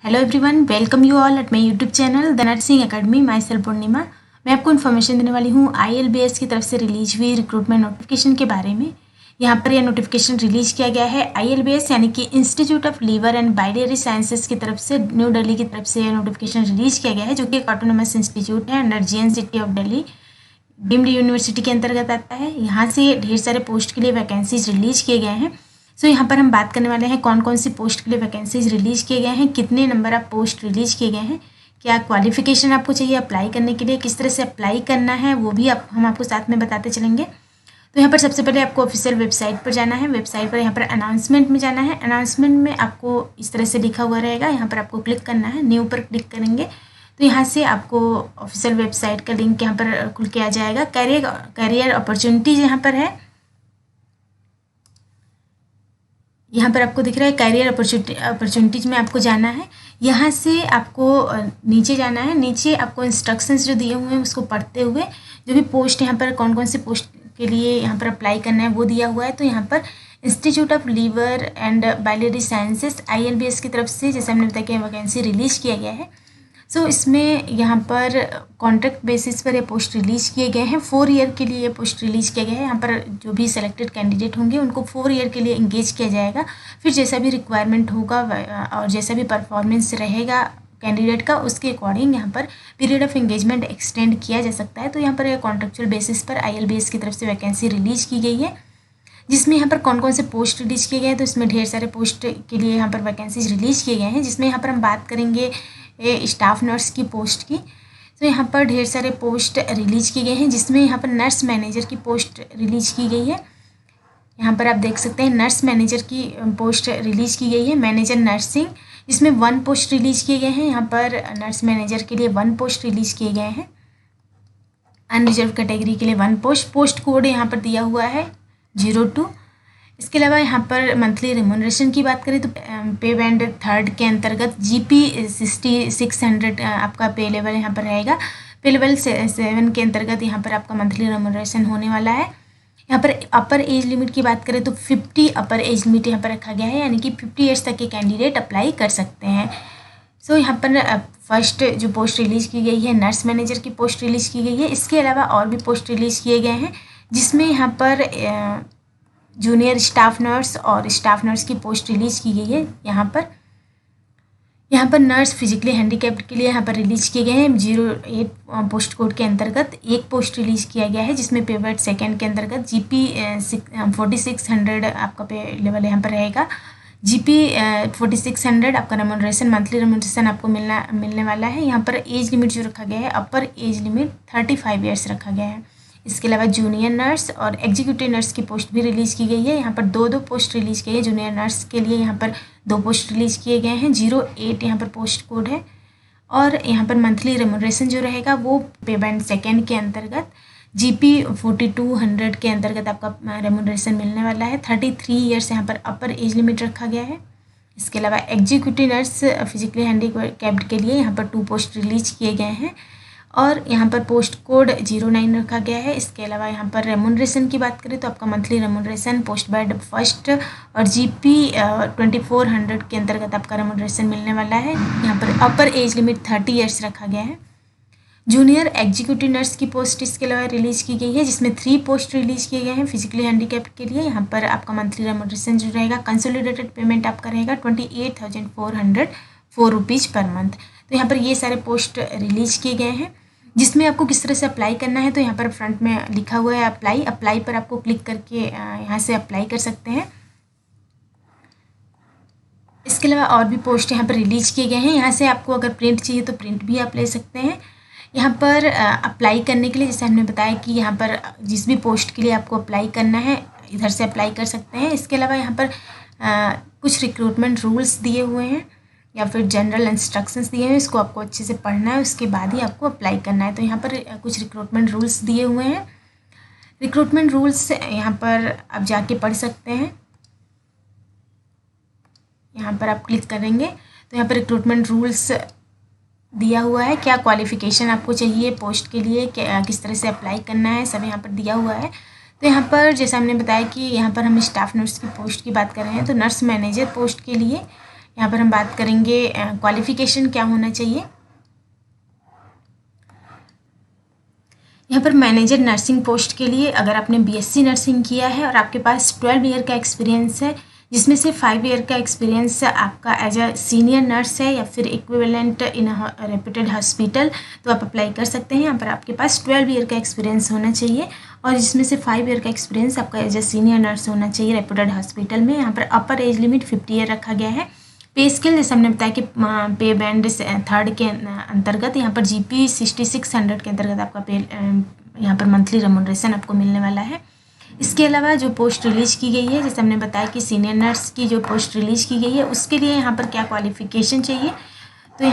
Hello everyone, welcome you all at my YouTube channel the nursing academy. Myself Purnima. मैं आपको information देने वाली हूँ ILBS की तरफ से रिलीज हुई रिक्रूटमेंट नोटिफिकेशन के बारे में। यहाँ पर यह नोटिफिकेशन रिलीज किया गया है ILBS यानी कि institute of liver and biliary sciences की तरफ से, न्यू दिल्ली की तरफ से यह नोटिफिकेशन रिलीज किया गया है, जो कि एक ऑटोनोमस इंस्टीट्यूट है under JNCT of Delhi, deemed university के अंतर्गत आता है। यहाँ से ढेर सारे पोस्ट के लिए वैकेंसीज रिलीज किए गए हैं। सो यहाँ पर हम बात करने वाले हैं कौन कौन सी पोस्ट के लिए वैकेंसीज रिलीज किए गए हैं, कितने नंबर ऑफ पोस्ट रिलीज किए गए हैं, क्या क्वालिफिकेशन आपको चाहिए अप्लाई करने के लिए, किस तरह से अप्लाई करना है, वो भी हम आपको साथ में बताते चलेंगे। तो यहाँ पर सबसे पहले आपको ऑफिशियल वेबसाइट पर जाना है। वेबसाइट पर यहाँ पर अनाउंसमेंट में जाना है। अनाउंसमेंट में आपको इस तरह से लिखा हुआ रहेगा, यहाँ पर आपको क्लिक करना है। न्यू पर क्लिक करेंगे तो यहाँ से आपको ऑफिशियल वेबसाइट का लिंक यहाँ पर खुल के आ जाएगा। कैरियर अपॉर्चुनिटीज यहाँ पर है, यहाँ पर आपको दिख रहा है कैरियर अपॉर्चुनिटीज में आपको जाना है। यहाँ से आपको नीचे जाना है। नीचे आपको इंस्ट्रक्शंस जो दिए हुए हैं उसको पढ़ते हुए, जो भी पोस्ट यहाँ पर कौन कौन से पोस्ट के लिए यहाँ पर अप्लाई करना है वो दिया हुआ है। तो यहाँ पर institute of liver and biliary sciences ILBS की तरफ से, जैसे हमने बताया कि वैकेंसी रिलीज किया गया है। सो इसमें यहाँ पर कॉन्ट्रैक्ट बेसिस पर ये पोस्ट रिलीज किए गए हैं। 4 ईयर के लिए ये पोस्ट रिलीज किया गया है। यहाँ पर जो भी सेलेक्टेड कैंडिडेट होंगे उनको 4 ईयर के लिए इंगेज किया जाएगा। फिर जैसा भी रिक्वायरमेंट होगा और जैसा भी परफॉर्मेंस रहेगा कैंडिडेट का, उसके अकॉर्डिंग यहाँ पर पीरियड ऑफ एंगेजमेंट एक्सटेंड किया जा सकता है। तो यहाँ पर यह कॉन्ट्रेक्चुअल बेसिस पर ILBS की तरफ से वैकेंसी रिलीज की गई है, जिसमें यहाँ पर कौन कौन से पोस्ट रिलीज किए गए हैं। तो इसमें ढेर सारे पोस्ट के लिए यहाँ पर वैकेंसीज रिलीज किए गए हैं, जिसमें यहाँ पर हम बात करेंगे स्टाफ नर्स की पोस्ट की। तो यहाँ पर ढेर सारे पोस्ट रिलीज किए गए हैं, जिसमें यहाँ पर नर्स मैनेजर की पोस्ट रिलीज की गई है। यहाँ पर आप देख सकते हैं नर्स मैनेजर की पोस्ट रिलीज की गई है। मैनेजर नर्सिंग, इसमें 1 पोस्ट रिलीज किए गए हैं। यहाँ पर नर्स मैनेजर के लिए 1 पोस्ट रिलीज किए गए हैं। अनरिजर्व कैटेगरी के लिए 1 पोस्ट कोड यहाँ पर दिया हुआ है 02। इसके अलावा यहाँ पर मंथली रेम्यूनरेशन की बात करें तो पे बैंड 3rd के अंतर्गत GP 6600 आपका पे लेवल यहाँ पर रहेगा। पे लेवल 7 के अंतर्गत यहाँ पर आपका मंथली रेम्यूनरेशन होने वाला है। यहाँ पर अपर एज लिमिट की बात करें तो 50 अपर एज लिमिट यहाँ पर रखा गया है, यानी कि 50 ईयर्स तक के कैंडिडेट अप्लाई कर सकते हैं। सो यहाँ पर फर्स्ट जो पोस्ट रिलीज की गई है नर्स मैनेजर की पोस्ट रिलीज की गई है। इसके अलावा और भी पोस्ट रिलीज किए गए हैं, जिसमें यहाँ पर जूनियर स्टाफ नर्स और स्टाफ नर्स की पोस्ट रिलीज की गई है। यहाँ पर नर्स फिजिकली हैंडीकैप्ड के लिए यहाँ पर रिलीज किए गए हैं। 08 पोस्ट कोड के अंतर्गत 1 पोस्ट रिलीज किया गया है, जिसमें पे बैंड 2nd के अंतर्गत GP 4600 आपका पे लेवल यहाँ पर रहेगा। GP 4600 आपका रेम्यूनरेशन, मंथली रेम्यूनरेशन आपको मिलने वाला है। यहाँ पर एज लिमिट जो रखा गया है, अपर एज लिमिट 35 ईयर्स रखा गया है। इसके अलावा जूनियर नर्स और एग्जीक्यूटिव नर्स की पोस्ट भी रिलीज़ की गई है। यहाँ पर 2 पोस्ट रिलीज़ की है। जूनियर नर्स के लिए यहाँ पर 2 पोस्ट रिलीज़ किए गए हैं। 08 यहाँ पर पोस्ट कोड है। और यहाँ पर मंथली रेम्यूनरेशन जो रहेगा वो पे बैंड 2nd के अंतर्गत GP 4200 के अंतर्गत आपका रेम्यूनरेशन मिलने वाला है। 33 ईयर्स यहाँ पर अपर एज लिमिट रखा गया है। इसके अलावा एग्जीक्यूटिव नर्स फिजिकली हैंडीकैप्ड के लिए यहाँ पर 2 पोस्ट रिलीज किए गए हैं और यहाँ पर पोस्ट कोड 09 रखा गया है। इसके अलावा यहाँ पर रेम्यूनरेशन की बात करें तो आपका monthly remuneration post band 1st और GP 2400 के अंतर्गत आपका रेम्यूनरेशन मिलने वाला है। यहाँ पर अपर एज लिमिट 30 ईयर्स रखा गया है। जूनियर एग्जीक्यूटिव नर्स की पोस्ट इसके अलावा रिलीज की गई है, जिसमें 3 पोस्ट रिलीज किए गए हैं फिजिकली हैंडीकैप्ड के लिए। यहाँ पर आपका मंथली रेम्यूनरेशन जो रहेगा, कंसोलिडेटेड पेमेंट आपका रहेगा 28,404 रुपीज़ पर मंथ। तो यहाँ पर ये सारे पोस्ट रिलीज किए गए हैं, जिसमें आपको किस तरह से अप्लाई करना है तो यहाँ पर फ्रंट में लिखा हुआ है अप्लाई पर आपको क्लिक करके यहाँ से अप्लाई कर सकते हैं। इसके अलावा और भी पोस्ट यहाँ पर रिलीज किए गए हैं। यहाँ से आपको अगर प्रिंट चाहिए तो प्रिंट भी आप ले सकते हैं। यहाँ पर अप्लाई करने के लिए, जैसे हमने बताया कि यहाँ पर जिस भी पोस्ट के लिए आपको अप्लाई करना है इधर से अप्लाई कर सकते हैं। इसके अलावा यहाँ पर कुछ रिक्रूटमेंट रूल्स दिए हुए हैं या फिर जनरल इंस्ट्रक्शंस दिए हुए हैं, इसको आपको अच्छे से पढ़ना है, उसके बाद ही आपको अप्लाई करना है। तो यहाँ पर कुछ रिक्रूटमेंट रूल्स दिए हुए हैं। रिक्रूटमेंट रूल्स यहाँ पर आप जाके पढ़ सकते हैं। यहाँ पर आप क्लिक करेंगे तो यहाँ पर रिक्रूटमेंट रूल्स दिया हुआ है, क्या क्वालिफ़िकेशन आपको चाहिए पोस्ट के लिए, क्या किस तरह से अप्लाई करना है, सब यहाँ पर दिया हुआ है। तो यहाँ पर जैसा हमने बताया कि यहाँ पर हम स्टाफ नर्स की पोस्ट की बात कर रहे हैं, तो नर्स मैनेजर पोस्ट के लिए यहाँ पर हम बात करेंगे क्वालिफ़िकेशन क्या होना चाहिए। यहाँ पर मैनेजर नर्सिंग पोस्ट के लिए अगर आपने बीएससी नर्सिंग किया है और आपके पास 12 ईयर का एक्सपीरियंस है, जिसमें से 5 ईयर का एक्सपीरियंस आपका एज अ सीनियर नर्स है या फिर इक्विवेलेंट इन रेप्यूटेड हॉस्पिटल, तो आप अप्लाई कर सकते हैं। यहाँ पर आपके पास 12 ईयर का एक्सपीरियंस होना चाहिए और जिसमें से 5 ईयर का एक्सपीरियंस आपका एज अ सीनियर नर्स होना चाहिए रेप्यूटेड हॉस्पिटल में। यहाँ पर अपर एज लिमिट 50 ईयर रखा गया है। पे स्केल जैसे हमने बताया कि पे बैंड 3rd के अंतर्गत यहाँ पर जीपी 6600 के अंतर्गत आपका पे यहाँ पर मंथली रेम्युनरेशन आपको मिलने वाला है। इसके अलावा जो पोस्ट रिलीज की गई है, जैसे हमने बताया कि सीनियर नर्स की जो पोस्ट रिलीज की गई है उसके लिए यहाँ पर क्या क्वालिफिकेशन चाहिए, तो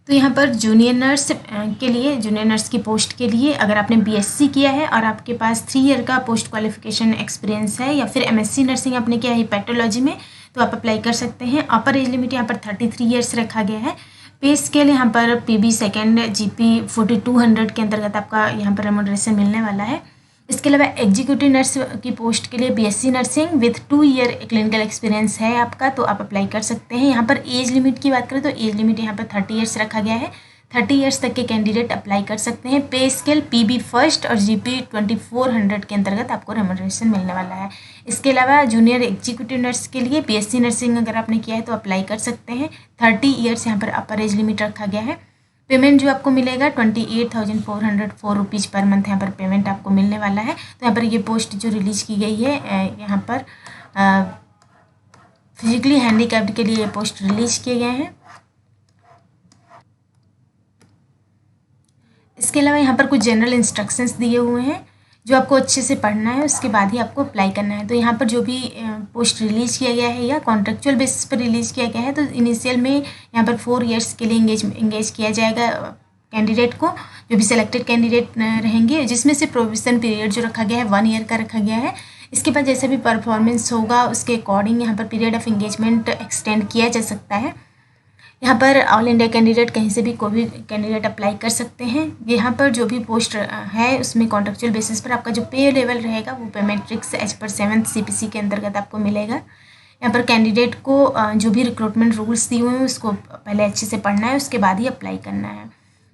यहाँ पर जूनियर नर्स के लिए, जूनियर नर्स की पोस्ट के लिए अगर आपने बीएससी किया है और आपके पास 3 ईयर का पोस्ट क्वालिफिकेशन एक्सपीरियंस है या फिर एमएससी नर्सिंग आपने किया है पैथोलॉजी में, तो आप अप्लाई कर सकते हैं। अपर एज लिमिट यहाँ पर 33 ईयर्स रखा गया है। पे स्केल यहाँ पर पीबी सेकेंड जीपी 4200 के अंतर्गत आपका यहाँ पर रेम्युनरेशन मिलने वाला है। इसके अलावा एग्जीक्यूटिव नर्स की पोस्ट के लिए BSc nursing with 2 year clinical experience है आपका, तो आप अप्लाई कर सकते हैं। यहाँ पर एज लिमिट की बात करें तो एज लिमिट यहाँ पर 30 ईयर्स रखा गया है। 30 ईयर्स तक के कैंडिडेट अप्लाई कर सकते हैं। पे स्केल पीबी फर्स्ट और जीपी 2400 के अंतर्गत आपको रेम्युनरेशन मिलने वाला है। इसके अलावा जूनियर एग्जीक्यूटिव नर्स के लिए बीएससी नर्सिंग अगर आपने किया है तो अप्लाई कर सकते हैं। 30 ईयर्स यहाँ पर अपर एज लिमिट रखा गया है। पेमेंट जो आपको मिलेगा 28,404 रुपीज़ पर मंथ यहाँ पर पेमेंट आपको मिलने वाला है। तो यहाँ पर ये पोस्ट जो रिलीज की गई है, यहाँ पर फिजिकली हैंडीकैप्ड के लिए ये पोस्ट रिलीज किए गए हैं। इसके अलावा यहाँ पर कुछ जनरल इंस्ट्रक्शंस दिए हुए हैं जो आपको अच्छे से पढ़ना है, उसके बाद ही आपको अप्लाई करना है। तो यहाँ पर जो भी पोस्ट रिलीज किया गया है या कॉन्ट्रेक्चुअल बेसिस पर रिलीज किया गया है, तो इनिशियल में यहाँ पर 4 ईयर्स के लिए इंगेज किया जाएगा कैंडिडेट को, जो भी सिलेक्टेड कैंडिडेट रहेंगे, जिसमें से प्रोविजन पीरियड जो रखा गया है 1 ईयर का रखा गया है। इसके बाद जैसे भी परफॉर्मेंस होगा उसके अकॉर्डिंग यहाँ पर पीरियड ऑफ इंगेजमेंट एक्सटेंड किया जा सकता है। यहाँ पर ऑल इंडिया कैंडिडेट कहीं से भी कोई भी कैंडिडेट अप्लाई कर सकते हैं। यहाँ पर जो भी पोस्ट है उसमें कॉन्ट्रेक्चुअल बेसिस पर आपका जो पे लेवल रहेगा वो पे matrix as per 7th CPC के अंतर्गत आपको मिलेगा। यहाँ पर कैंडिडेट को जो भी रिक्रूटमेंट रूल्स दिए हुए हैं उसको पहले अच्छे से पढ़ना है, उसके बाद ही अप्लाई करना है।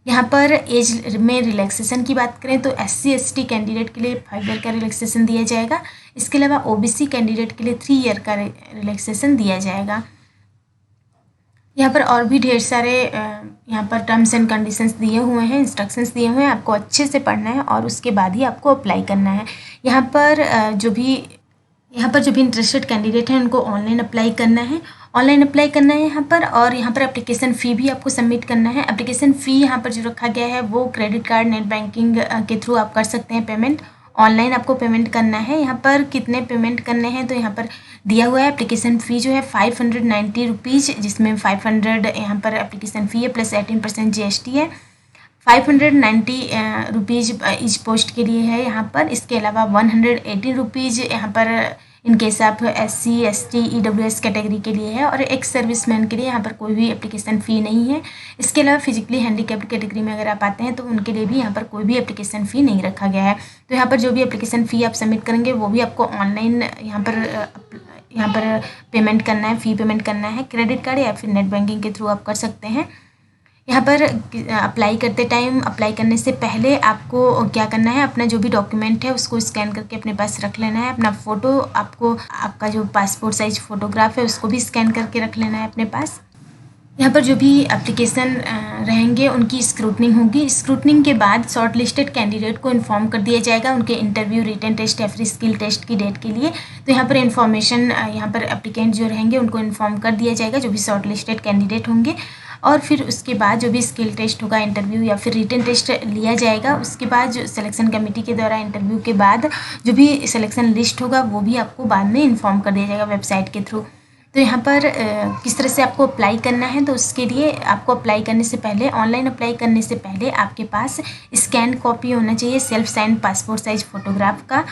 यहाँ पर एज में रिलैक्सेशन की बात करें तो SC/ST कैंडिडेट के लिए 5 ईयर का रिलैक्सेशन दिया जाएगा। इसके अलावा OBC कैंडिडेट के लिए 3 ईयर का रिलैक्सेशन दिया जाएगा। यहाँ पर और भी ढेर सारे यहाँ पर टर्म्स एंड कंडीशंस दिए हुए हैं, इंस्ट्रक्शंस दिए हुए हैं, आपको अच्छे से पढ़ना है और उसके बाद ही आपको अप्लाई करना है। यहाँ पर जो भी इंटरेस्टेड कैंडिडेट हैं उनको ऑनलाइन अप्लाई करना है यहाँ पर। और यहाँ पर एप्लीकेशन फ़ी भी आपको सबमिट करना है। एप्लीकेशन फ़ी यहाँ पर जो रखा गया है वो क्रेडिट कार्ड, नेट बैंकिंग के थ्रू आप कर सकते हैं पेमेंट। ऑनलाइन आपको पेमेंट करना है। यहाँ पर कितने पेमेंट करने हैं तो यहाँ पर दिया हुआ है एप्लीकेशन फ़ी जो है 590 रुपीज़, जिसमें 500 यहाँ पर एप्लीकेशन फ़ी है प्लस 18% GST है। 590 रुपीज़ इस पोस्ट के लिए है यहाँ पर। इसके अलावा 180 रुपीज़ यहाँ पर इन केस आप SC/ST EWS कैटेगरी के लिए है और एक्स सर्विसमैन के लिए यहाँ पर कोई भी एप्लीकेशन फ़ी नहीं है। इसके अलावा फिजिकली हैंडीकैप्ड कैटेगरी में अगर आप आते हैं तो उनके लिए भी यहाँ पर कोई भी एप्लीकेशन फ़ी नहीं रखा गया है। तो यहाँ पर जो भी एप्लीकेशन फ़ी आप सबमिट करेंगे वो भी आपको ऑनलाइन यहाँ पर पेमेंट करना है, फ़ी पेमेंट करना है। क्रेडिट कार्ड या फिर नेट बैंकिंग के थ्रू आप कर सकते हैं। यहाँ पर अप्लाई करने से पहले आपको क्या करना है, अपना जो भी डॉक्यूमेंट है उसको स्कैन करके अपने पास रख लेना है। अपना फ़ोटो, आपका जो पासपोर्ट साइज फ़ोटोग्राफ है उसको भी स्कैन करके रख लेना है अपने पास। यहाँ पर जो भी एप्लीकेशन रहेंगे उनकी स्क्रूटनिंग होगी। स्क्रूटनिंग के बाद शॉर्ट लिस्टेड कैंडिडेट को इन्फॉर्म कर दिया जाएगा उनके इंटरव्यू, रिटन टेस्ट या फिर स्किल टेस्ट की डेट के लिए। तो यहाँ पर इन्फॉर्मेशन यहाँ पर एप्लीकेंट जो रहेंगे उनको इन्फॉर्म कर दिया जाएगा, जो भी शॉर्ट लिस्टेड कैंडिडेट होंगे। और फिर उसके बाद जो भी स्किल टेस्ट होगा, इंटरव्यू या फिर रिटन टेस्ट लिया जाएगा। उसके बाद जो सिलेक्शन कमेटी के द्वारा इंटरव्यू के बाद जो भी सिलेक्शन लिस्ट होगा वो भी आपको बाद में इन्फॉर्म कर दिया जाएगा वेबसाइट के थ्रू। तो यहाँ पर किस तरह से आपको अप्लाई करना है, तो उसके लिए आपको अप्लाई करने से पहले, ऑनलाइन अप्लाई करने से पहले आपके पास स्कैन कॉपी होना चाहिए self sign passport size photograph का,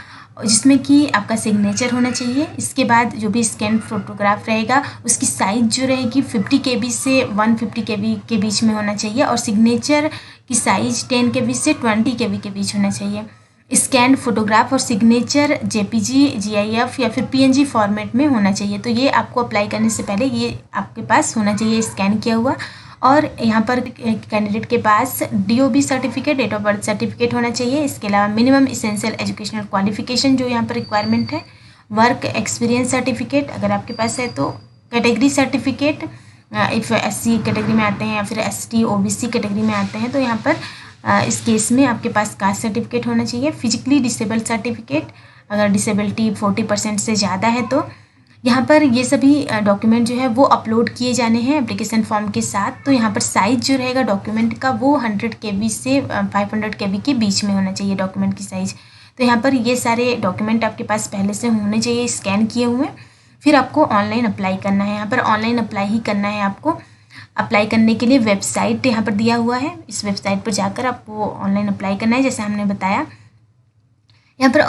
जिसमें कि आपका सिग्नेचर होना चाहिए। इसके बाद जो भी स्कैन फोटोग्राफ रहेगा उसकी साइज़ जो रहेगी 50 KB से 150 KB के बीच में होना चाहिए और सिग्नेचर की साइज़ 10 KB से 20 KB के बीच होना चाहिए। स्कैन फोटोग्राफ और सिग्नेचर जेपीजी, जीआईएफ या फिर पीएनजी फॉर्मेट में होना चाहिए। तो ये आपको अप्लाई करने से पहले ये आपके पास होना चाहिए स्कैन किया हुआ। और यहाँ पर कैंडिडेट के पास DOB certificate, date of birth certificate होना चाहिए। इसके अलावा मिनिमम इसेंशियल एजुकेशनल क्वालिफिकेशन जो यहाँ पर रिक्वायरमेंट है, वर्क एक्सपीरियंस सर्टिफिकेट अगर आपके पास है तो, category certificate if SC category में आते हैं या फिर एसटी ओबीसी कैटेगरी में आते हैं तो यहाँ पर इस केस में आपके पास कास्ट सर्टिफिकेट होना चाहिए। फिजिकली डिसेबल्ड सर्टिफिकेट अगर डिसेबिलिटी 40% से ज़्यादा है तो यहाँ पर ये सभी डॉक्यूमेंट जो है वो अपलोड किए जाने हैं एप्लीकेशन फॉर्म के साथ। तो यहाँ पर साइज़ जो रहेगा डॉक्यूमेंट का वो 100 KB से 500 KB के बीच में होना चाहिए डॉक्यूमेंट की साइज़। तो यहाँ पर ये सारे डॉक्यूमेंट आपके पास पहले से होने चाहिए स्कैन किए हुए। फिर आपको ऑनलाइन अप्लाई करना है। यहाँ पर ऑनलाइन अप्लाई ही करना है आपको। अप्लाई करने के लिए वेबसाइट यहाँ पर दिया हुआ है, इस वेबसाइट पर जाकर आपको ऑनलाइन अप्लाई करना है जैसे हमने बताया। यहाँ पर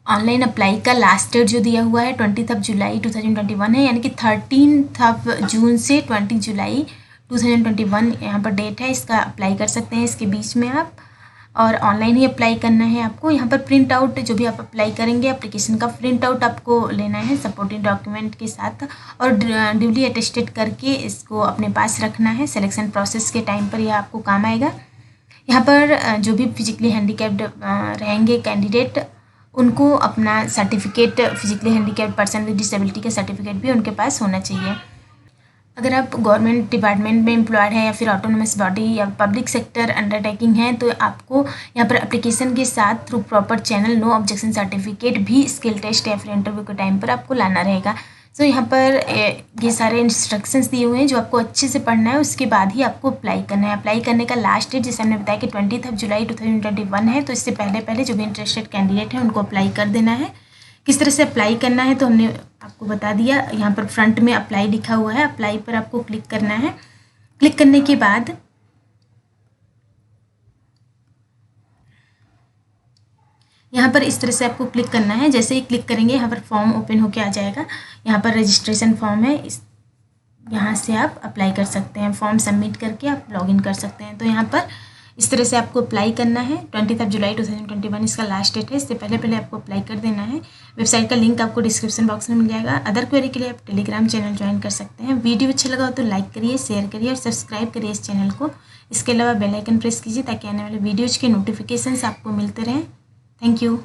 ऑनलाइन अप्लाई का लास्ट डेट जो दिया हुआ है 20 जुलाई 2021 है, यानी कि 13 जून से 20 जुलाई 2021 यहाँ पर डेट है। इसका अप्लाई कर सकते हैं इसके बीच में आप, और ऑनलाइन ही अप्लाई करना है आपको। यहाँ पर प्रिंट आउट जो भी आप अप्लाई करेंगे एप्लीकेशन का प्रिंट आउट आपको लेना है सपोर्टिंग डॉक्यूमेंट के साथ, और ड्यूली अटेस्टेड करके इसको अपने पास रखना है। सिलेक्शन प्रोसेस के टाइम पर यह आपको काम आएगा। यहाँ पर जो भी फिजिकली हैंडीकैप्ड रहेंगे कैंडिडेट उनको अपना certificate, physically handicapped person with disability का सर्टिफिकेट भी उनके पास होना चाहिए। अगर आप गवर्नमेंट डिपार्टमेंट में एम्प्लॉयड हैं या फिर ऑटोनोमस बॉडी या पब्लिक सेक्टर अंडरटेकिंग है तो आपको यहाँ पर एप्लीकेशन के साथ through proper channel no objection certificate भी स्किल टेस्ट या फिर इंटरव्यू के टाइम पर आपको लाना रहेगा। सो यहाँ पर ये सारे इंस्ट्रक्शंस दिए हुए हैं जो आपको अच्छे से पढ़ना है, उसके बाद ही आपको अप्लाई करना है। अप्लाई करने का लास्ट डेट जैसे हमने बताया कि 20 जुलाई 2021 है, तो इससे पहले जो भी इंटरेस्टेड कैंडिडेट हैं उनको अप्लाई कर देना है। किस तरह से अप्लाई करना है तो हमने आपको बता दिया। यहाँ पर फ्रंट में अप्लाई लिखा हुआ है, अप्लाई पर आपको क्लिक करना है। क्लिक करने के बाद यहाँ पर इस तरह से आपको क्लिक करना है। जैसे ही क्लिक करेंगे यहाँ पर फॉर्म ओपन होके आ जाएगा। यहाँ पर रजिस्ट्रेशन फॉर्म है, यहाँ से आप अप्लाई कर सकते हैं। फॉर्म सबमिट करके आप लॉगिन कर सकते हैं। तो यहाँ पर इस तरह से आपको अप्लाई करना है। 20 जुलाई 2021 इसका लास्ट डेट है, इससे पहले आपको अप्लाई कर देना है। वेबसाइट का लिंक आपको डिस्क्रिप्शन बॉक्स में मिल जाएगा। अदर क्वेरी के लिए आप टेलीग्राम चैनल ज्वाइन कर सकते हैं। वीडियो अच्छा लगा हो तो लाइक करिए, शेयर करिए और सब्सक्राइब करिए इस चैनल को। इसके अलावा बेल आइकन प्रेस कीजिए ताकि आने वाले वीडियोज़ के नोटिफिकेशंस आपको मिलते रहें। Thank you.